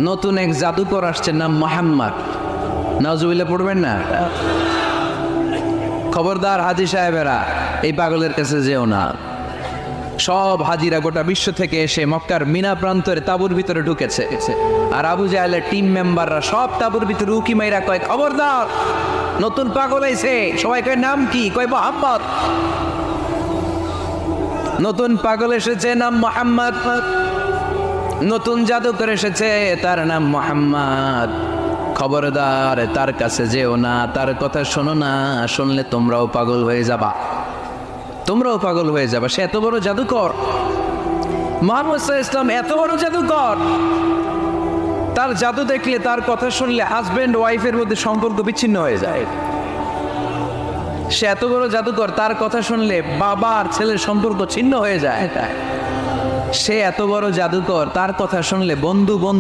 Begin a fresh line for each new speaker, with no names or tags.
নতুন এক জাদুকর আসছে, নাম মোহাম্মদ। নাউজুবিল্লাহ পড়বেন না। খবরদার হাজি সাহেবেরা, এই পাগলের কাছে যেও না। সব হাজিরা গোটা বিশ্ব থেকে এসে মক্কার মিনা প্রান্তরে তাঁবুর ভিতরে ঢুকেছে, আর আবু জাহেলের টিম মেম্বাররা সব তাঁবুর ভিতরে উকি মাইরা কয়, খবরদার নতুন পাগল আইছে। সবাই কয় নাম কি? কয় মোহাম্মদ। নতুন পাগল এসেছে, নাম মোহাম্মদ। নতুন জাদুকর এসেছে, তার নাম মোহাম্মদ। খবরদার তার কাছে যেও না, তার কথা শোনো না, শুনলে তোমরাও পাগল হয়ে যাবা, তোমরাও পাগল হয়ে যাবা। সে এত বড় জাদুকর, মুহাম্মদ সাল্লাল্লাহু আলাইহি ওয়াসাল্লাম এত বড় জাদুকর। তার জাদু দেখলে, তার কথা শুনলে হাজবেন্ড ওয়াইফের মধ্যে সম্পর্ক বিচ্ছিন্ন হয়ে যায়। সে এত বড় জাদুকর, তার কথা শুনলে বাবা আর ছেলের সম্পর্ক ছিন্ন হয়ে যায়। সে এত বড় জাদুকর, তার কথা শুনলে বন্ধু বন্ধু